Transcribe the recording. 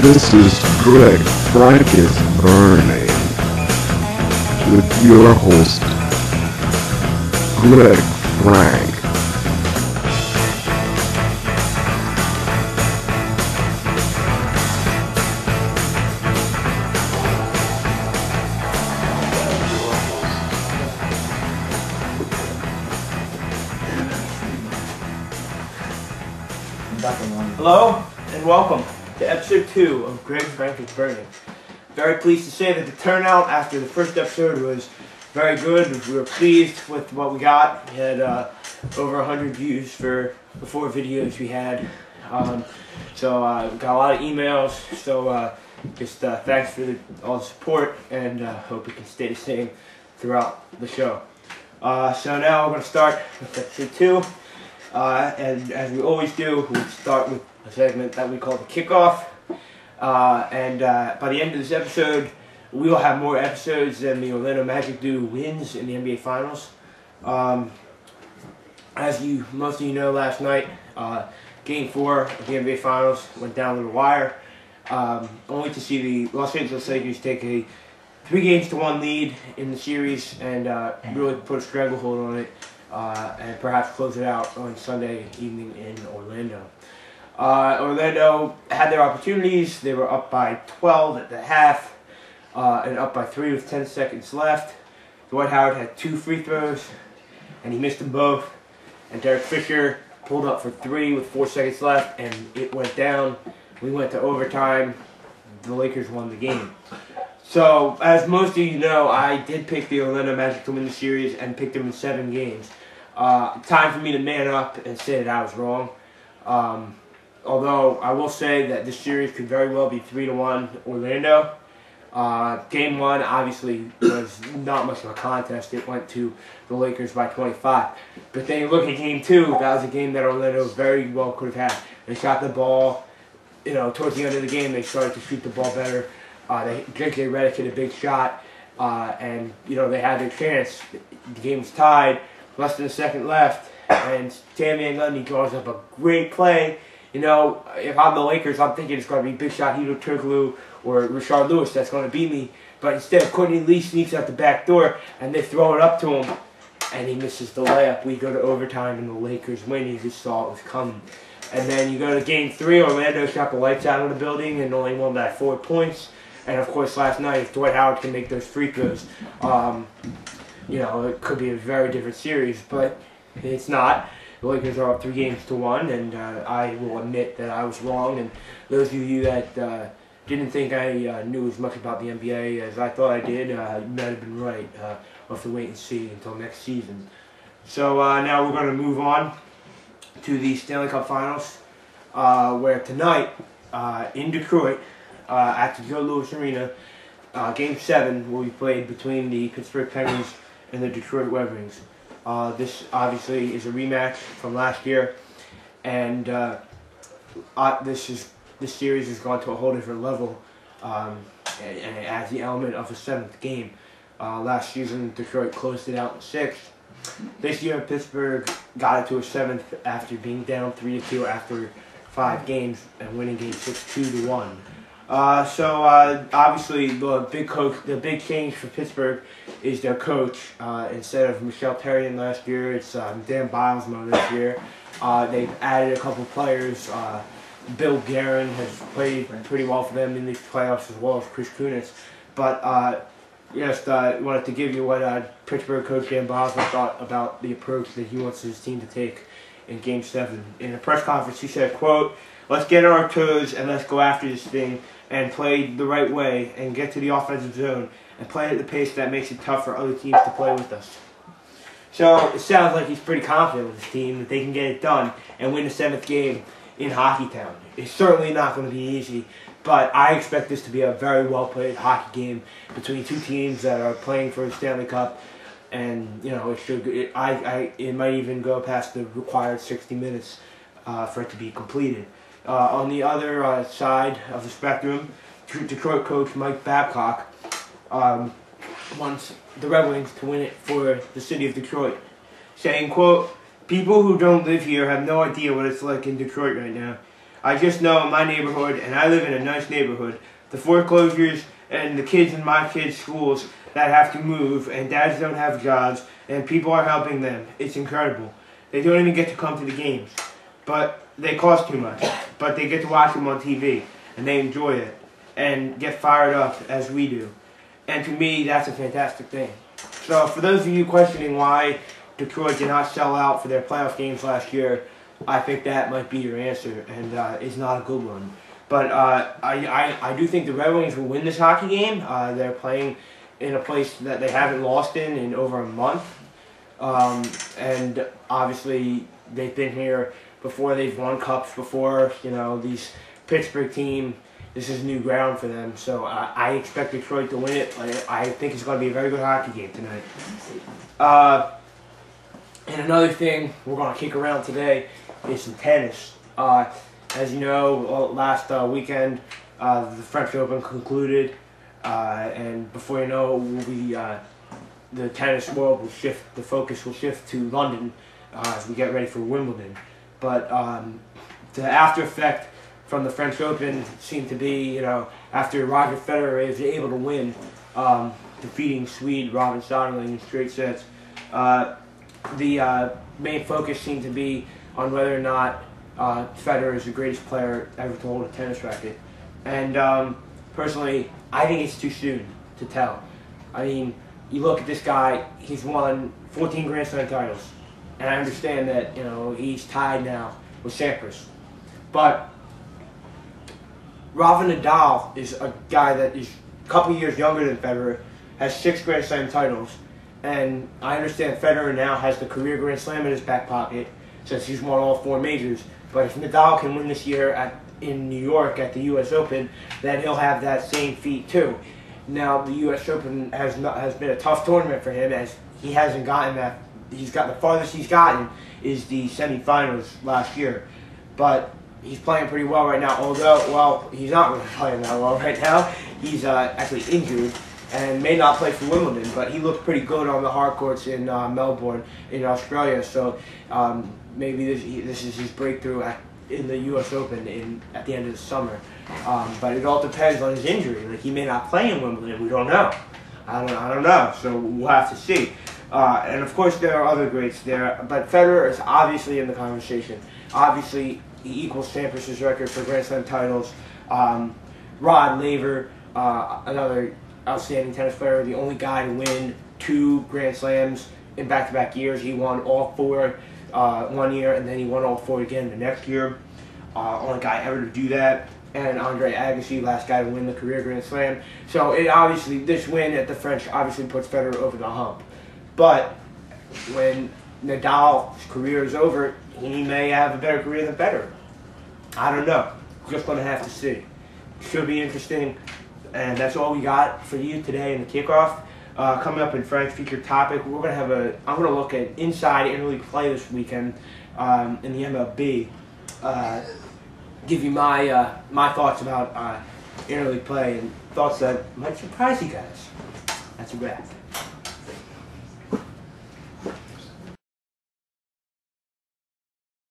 This is Greg Frank is Burning with your host, Greg Frank. Hello and welcome to episode 2 of Greg Frank is Burning. Very pleased to say that the turnout after the first episode was very good. We were pleased with what we got. We had over 100 views for the 4 videos we had. So we got a lot of emails. So just thanks for all the support, and hope we can stay the same throughout the show. So now we're going to start with episode 2. And as we always do, we start with a segment that we call the kickoff. And by the end of this episode, we will have more episodes than the Orlando Magic do wins in the NBA Finals. As most of you know, last night, Game 4 of the NBA Finals went down to the wire, only to see the Los Angeles Lakers take a 3-1 lead in the series and really put a stranglehold on it. And perhaps close it out on Sunday evening in Orlando. Orlando had their opportunities. They were up by 12 at the half and up by 3 with 10 seconds left. Dwight Howard had 2 free throws, and he missed them both. And Derek Fisher pulled up for 3 with 4 seconds left, and it went down. We went to overtime. The Lakers won the game. So, as most of you know, I did pick the Orlando Magic to win the series and picked them in 7 games. Time for me to man up and say that I was wrong. Although I will say that this series could very well be 3-1 Orlando. Game 1 obviously was not much of a contest. It went to the Lakers by 25. But then you look at Game 2, that was a game that Orlando very well could have had. They shot the ball, towards the end of the game they started to shoot the ball better. J.J. Redick hit a big shot, and they had their chance. The game was tied, less than a second left, and Tam Van Gundy draws up a great play. If I'm the Lakers, I'm thinking it's going to be Big Shot Hedo Turkoglu or Rashard Lewis that's going to beat me. But instead, Courtney Lee sneaks out the back door, and they throw it up to him, and he misses the layup. We go to overtime, and the Lakers win. You just saw it was coming. And then you go to Game 3. Orlando shot the lights out of the building and only won by 4 points. And of course, last night, if Dwight Howard can make those free throws, it could be a very different series. But it's not. The Lakers are up 3-1, and I will admit that I was wrong. And those of you that didn't think I knew as much about the NBA as I thought I did, you might have been right. We'll have to wait and see until next season. So now we're going to move on to the Stanley Cup Finals, where tonight in Detroit, at the Joe Louis Arena, Game 7 will be played between the Pittsburgh Penguins and the Detroit Red Wings. This obviously is a rematch from last year, and this series has gone to a whole different level, and it adds the element of a 7th game. Last season, Detroit closed it out in 6. This year, Pittsburgh got it to a 7th after being down 3-2 after 5 games and winning Game 6 2-1. So obviously the big change for Pittsburgh is their coach. Instead of Michel Therrien last year, it's Dan Bilesma this year. They've added a couple players. Bill Guerin has played pretty well for them in these playoffs, as well as Chris Kunitz. But just wanted to give you what Pittsburgh coach Dan Bilesma thought about the approach that he wants his team to take in Game 7. In a press conference, he said, quote, "Let's get on our toes and let's go after this thing and play the right way and get to the offensive zone and play at the pace that makes it tough for other teams to play with us." So it sounds like he's pretty confident with his team that they can get it done and win the 7th game in Hockey Town. It's certainly not going to be easy, but I expect this to be a very well-played hockey game between 2 teams that are playing for the Stanley Cup, and it might even go past the required 60 minutes for it to be completed. On the other side of the spectrum, Detroit coach Mike Babcock wants the Red Wings to win it for the city of Detroit, saying, quote, "People who don't live here have no idea what it's like in Detroit right now. I just know in my neighborhood, and I live in a nice neighborhood, the foreclosures and the kids in my kids' schools that have to move, and dads don't have jobs, and people are helping them. It's incredible. They don't even get to come to the games, but they cost too much. But they get to watch them on TV, and they enjoy it, and get fired up as we do. And to me, that's a fantastic thing. So for those of you questioning why Detroit did not sell out for their playoff games last year, I think that might be your answer, and it's not a good one. But I do think the Red Wings will win this hockey game. They're playing in a place that they haven't lost in over a month. And obviously they've been here before, they've won cups before, these Pittsburgh team, this is new ground for them. So I expect Detroit to win it. I think it's going to be a very good hockey game tonight. And another thing we're going to kick around today is some tennis. As you know, last weekend the French Open concluded, and before you know, the tennis world will shift. The focus will shift to London as we get ready for Wimbledon. But the after effect from the French Open seemed to be, after Roger Federer is able to win, defeating Swede Robin Soderling in straight sets. The main focus seemed to be on whether or not Federer is the greatest player ever to hold a tennis racket. And personally, I think it's too soon to tell. I mean, you look at this guy, he's won 14 Grand Slam titles. And I understand that, he's tied now with Sampras. But Rafa Nadal is a guy that is a couple years younger than Federer, has 6 Grand Slam titles. And I understand Federer now has the career Grand Slam in his back pocket since he's won all 4 majors. But if Nadal can win this year in New York at the U.S. Open, then he'll have that same feat too. Now, the U.S. Open has been a tough tournament for him, as he hasn't gotten that. He's got the farthest he's gotten is the semifinals last year. But he's playing pretty well right now, although, well, he's not really playing that well right now. He's actually injured and may not play for Wimbledon, but he looked pretty good on the hard courts in Melbourne in Australia. So maybe this is his breakthrough in the U.S. Open at the end of the summer. But it all depends on his injury. Like, he may not play in Wimbledon. We don't know. I don't know. So we'll have to see. And of course there are other greats there, but Federer is obviously in the conversation. Obviously he equals Sampras' record for Grand Slam titles. Rod Laver, another outstanding tennis player, the only guy to win 2 Grand Slams in back-to-back years. He won all 4 one year, and then he won all 4 again the next year. Only guy ever to do that. And Andre Agassi, last guy to win the career Grand Slam. So this win at the French obviously puts Federer over the hump. But when Nadal's career is over, he may have a better career than Federer. I don't know. Just going to have to see. Should be interesting. And that's all we got for you today in the kickoff. Coming up in Frank's featured topic, I'm going to look at inside interleague play this weekend in the MLB. Give you my thoughts about interleague play and thoughts that might surprise you guys. That's a wrap.